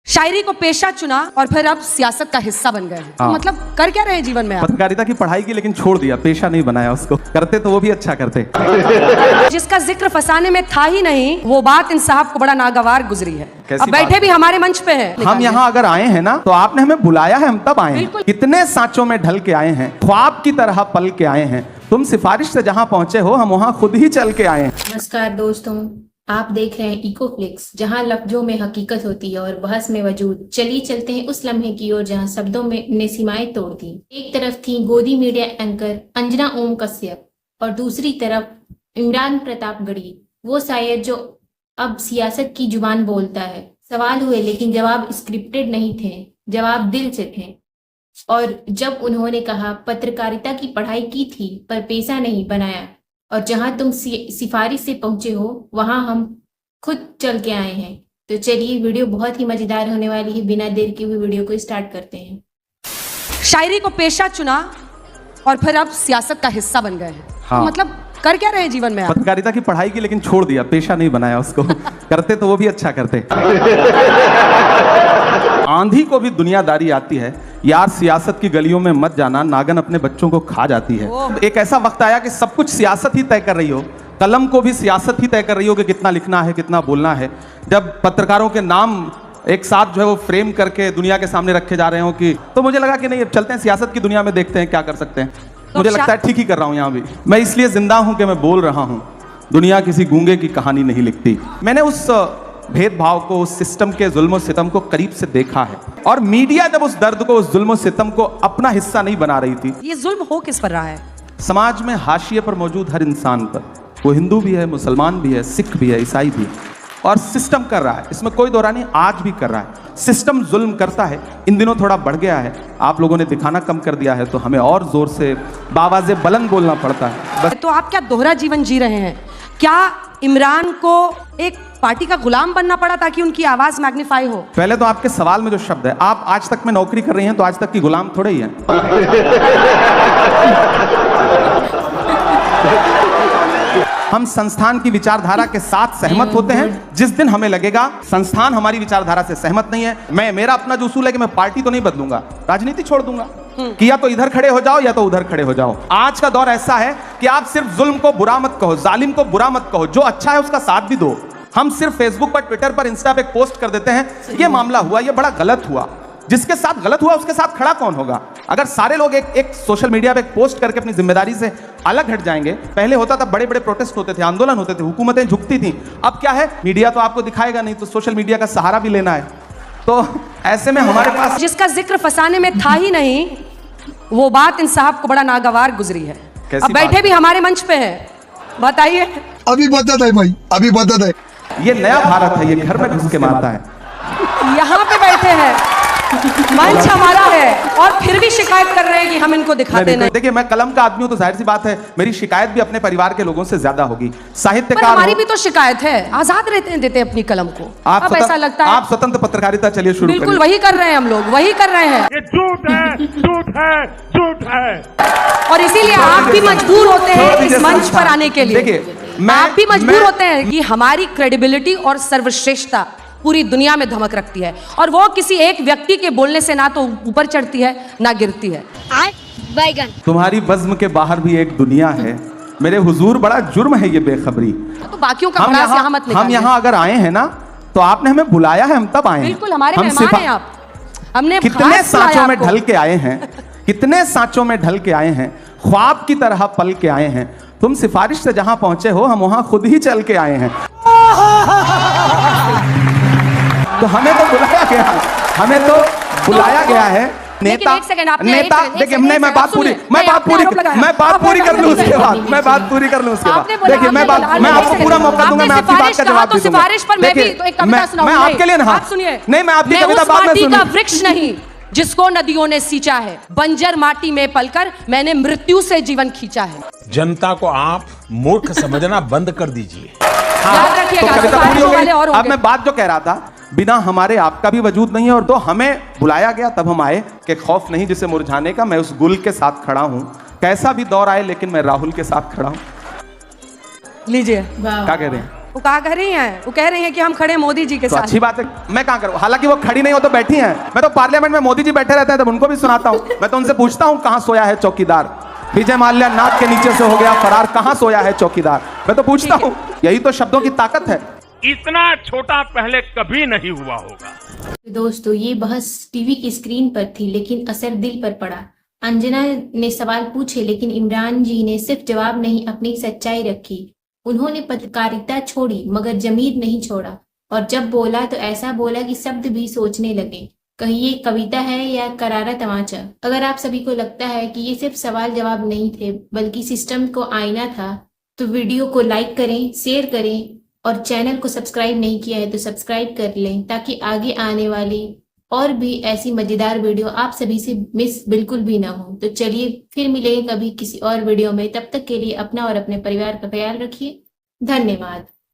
शायरी को पेशा चुना और फिर अब सियासत का हिस्सा बन गए। तो मतलब कर क्या रहे हैं जीवन में आप? पत्रकारिता की पढ़ाई की, लेकिन छोड़ दिया, पेशा नहीं बनाया उसको। करते तो वो भी अच्छा करते। जिसका जिक्र फसाने में था ही नहीं, वो बात इन साहब को बड़ा नागवार गुजरी है। अब बैठे भी हमारे मंच पे हैं। हम यहाँ अगर आए हैं ना, तो आपने हमें बुलाया है, हम तब आए हैं। कितने सांचों में ढल के आए हैं, ख्वाब की तरह पल के आए हैं। तुम सिफारिश से जहाँ पहुंचे हो, हम वहाँ खुद ही चल के आए हैं। नमस्कार दोस्तों, आप देख रहे हैं इकोफ्लिक्स, जहां लफ्जों में हकीकत होती है और बहस में वजूद। चलिए चलते हैं उस लम्हे की ओर जहां शब्दों में ने सीमाएं तोड़ दी। एक तरफ थी गोदी मीडिया एंकर अंजना ओम कश्यप और दूसरी तरफ इमरान प्रतापगढ़ी, वो शायर जो अब सियासत की जुबान बोलता है। सवाल हुए लेकिन जवाब स्क्रिप्टेड नहीं थे, जवाब दिल से थे। और जब उन्होंने कहा पत्रकारिता की पढ़ाई की थी पर पेशा नहीं बनाया, और जहां तुम सिफारिश से पहुंचे हो वहां हम खुद चल के आए हैं। तो चलिए, वीडियो बहुत ही मजेदार होने वाली है। बिना देर के हुए वीडियो को स्टार्ट करते हैं। शायरी को पेशा चुना और फिर अब सियासत का हिस्सा बन गए हैं। हाँ। तो मतलब कर क्या रहे हैं जीवन में आप? पत्रकारिता की पढ़ाई की, लेकिन छोड़ दिया, पेशा नहीं बनाया उसको। करते तो वो भी अच्छा करते। आंधी को भी दुनियादारी आती है यार, सियासत की गलियों में मत जाना, नागन अपने बच्चों को खा जाती है। एक ऐसा वक्त आया कि सब कुछ सियासत ही तय कर रही हो, कलम को भी सियासत ही तय कर रही हो कि कितना लिखना है, कितना बोलना है। जब पत्रकारों के नाम एक साथ जो है वो फ्रेम करके दुनिया के सामने रखे जा रहे हो कि, तो मुझे लगा कि नहीं, अब चलते हैं सियासत की दुनिया में, देखते हैं क्या कर सकते हैं। मुझे लगता है ठीक ही कर रहा हूं यहाँ भी। मैं इसलिए जिंदा हूं कि मैं बोल रहा हूं। दुनिया किसी गूंगे की कहानी नहीं लिखती। मैंने उस भेदभाव को, उस सिस्टम के जुल्म सितम को करीब से देखा है। और मीडिया जब उस दर्द को, उस जुल्म सितम को अपना हिस्सा नहीं बना रही थी। ये जुल्म हो किस पर रहा है? समाज में हाशिए पर मौजूद हर इंसान पर, वो हिंदू भी है, मुसलमान भी है, सिख भी है, ईसाई भी है। और सिस्टम कर रहा है, इसमें कोई दो राय नहीं, आज भी कर रहा है। सिस्टम जुल्म करता है। इन दिनों थोड़ा बढ़ गया है, आप लोगों ने दिखाना कम कर दिया है, तो हमें और जोर से बावाज़े बुलंद बोलना पड़ता है। बस तो आप क्या दोहरा जीवन जी रहे हैं? क्या इमरान को एक पार्टी का गुलाम बनना पड़ा ताकि उनकी आवाज मैग्नीफाई हो? पहले तो आपके सवाल में जो शब्द है, आप आज तक में नौकरी कर रही हैं, तो आज तक की गुलाम थोड़े ही हैं। हम संस्थान की विचारधारा के साथ सहमत होते हैं। जिस दिन हमें लगेगा संस्थान हमारी विचारधारा से सहमत नहीं है, मेरा अपना जो उसूल है कि मैं पार्टी तो नहीं बदलूंगा, राजनीति छोड़ दूंगा कि या तो इधर खड़े हो जाओ या तो उधर खड़े हो जाओ। आज का दौर ऐसा है कि आप सिर्फ जुल्म को बुरा मत कहो, जालिम को बुरा मत कहो, जो अच्छा है उसका साथ भी दो। हम सिर्फ फेसबुक पर, ट्विटर पर, इंस्टा पे पोस्ट कर देते हैं, ये मामला हुआ, ये बड़ा गलत हुआ। जिसके साथ गलत हुआ उसके साथ खड़ा कौन होगा? अगर सारे लोग एक सोशल मीडिया पे एक पोस्ट करके अपनी जिम्मेदारी से अलग हट जाएंगे। पहले होता था, बड़े बड़े प्रोटेस्ट होते थे, आंदोलन होते थे, हुकूमतें झुकती थी। अब क्या है, मीडिया तो आपको दिखाएगा नहीं, तो सोशल मीडिया का सहारा भी लेना है। तो ऐसे में हमारे पास, जिसका जिक्र फसाने में था ही नहीं, वो बात इन साहब को बड़ा नागवार गुजरी है। अब बैठे भी हमारे मंच पे हैं, बताइए। अभी बदत है भाई, अभी बदत है। ये नया भारत है, ये घर में घुस के मारता है। यहाँ पे बैठे हैं, मंच हमारा है, और फिर भी शिकायत कर रहे हैं कि हम इनको दिखाते नहीं। देखिए, मैं कलम का आदमी हूं, तो जाहिर सी बात है मेरी शिकायत भी अपने परिवार के लोगों से ज्यादा होगी। साहित्यकार हमारी भी तो शिकायत है, आजाद रहते हैं, देते अपनी कलम को। अब ऐसा लगता है आप स्वतंत्र पत्रकारिता चलिए शुरू करिए। बिल्कुल वही कर रहे हैं हम लोग, वही कर रहे हैं। ये झूठ है, झूठ है, झूठ है। और इसीलिए आप भी मजबूर होते हैं इस मंच पर आने के लिए। देखिए, आप भी मजबूर होते हैं कि हमारी क्रेडिबिलिटी और सर्वश्रेष्ठता पूरी दुनिया में धमक रखती है, और वो किसी एक व्यक्ति के बोलने से ना तो ऊपर चढ़ती है ना गिरती है। तुम्हारी बज़्म के बाहर भी एक दुनिया है, मेरे हुजूर बड़ा जुर्म है ये बेखबरी। तो बाकियों का भड़ास यहाँ मत निकालिए। हम यहाँ अगर आए हैं ना, तो आपने हमें बुलाया है, हम तब आए हैं। बिल्कुल हमारे मेहमान हैं आप। हमने कितने सांचों में ढल के आए हैं, कितने सांचों में ढल के आए हैं, ख्वाब की तरह पल के आए हैं। तुम सिफारिश से जहां पहुंचे हो, हम वहां खुद ही चल के आए हैं। तो हमें तो बुलाया गया, हमें तो बुलाया गया है। नेता, नेता, देखिए, मैं बात पूरी कर लूं उसके बाद, देखिए, मैं आपको पूरा मौका दूंगा, मैं आपकी बात का जवाब दूंगा। सिफारिश पर मैं भी तो एक कविता सुनाऊंगा। मैं आपके लिए नहीं, सुनिए, नहीं, मैं आपकी कविता बाद में सुनूंगा। वृक्ष नहीं जिसको नदियों ने सींचा है, बंजर माटी में पलकर मैंने मृत्यु से जीवन खींचा है। जनता को आप मूर्ख समझना बंद कर दीजिए। याद रखिएगा। अब मैं बात जो कह रहा था, बिना हमारे आपका भी वजूद नहीं है, और तो हमें बुलाया गया तब हम आए कि खौफ नहीं जिसे मुरझाने का, मैं उस गुल के साथ खड़ा हूं। कैसा भी दौर आए, लेकिन मैं राहुल के साथ खड़ा हूं। लीजिए, क्या कह रहे हैं? वो कहा कह रही हैं, वो कह रही हैं कि हम खड़े मोदी जी के तो साथ। अच्छी बात है, मैं कहाँ करूँ, हालांकि वो खड़ी नहीं हो तो बैठी हैं। मैं तो पार्लियामेंट में मोदी जी बैठे रहते हैं तब उनको भी सुनाता हूँ। मैं तो उनसे पूछता हूँ कहाँ सोया है चौकीदार, विजय माल्या नाक के नीचे से हो गया फरार, कहाँ सोया है चौकीदार। मैं तो पूछता हूँ, यही तो शब्दों की ताकत है। इतना छोटा पहले कभी नहीं हुआ होगा। तो दोस्तों ये बहस टीवी की स्क्रीन पर थी लेकिन असर दिल पर पड़ा। अंजना ने सवाल पूछे लेकिन इमरान जी ने सिर्फ जवाब नहीं अपनी सच्चाई रखी। उन्होंने पत्रकारिता छोड़ी मगर जमीर नहीं छोड़ा, और जब बोला तो ऐसा बोला कि शब्द भी सोचने लगे, कहीं ये कविता है या करारा तमाचा। अगर आप सभी को लगता है कि ये सिर्फ सवाल जवाब नहीं थे बल्कि सिस्टम को आईना था, तो वीडियो को लाइक करें, शेयर करें, और चैनल को सब्सक्राइब नहीं किया है तो सब्सक्राइब कर लें ताकि आगे आने वाली और भी ऐसी मजेदार वीडियो आप सभी से मिस बिल्कुल भी ना हो। तो चलिए फिर मिलेंगे कभी किसी और वीडियो में, तब तक के लिए अपना और अपने परिवार का ख्याल रखिए। धन्यवाद।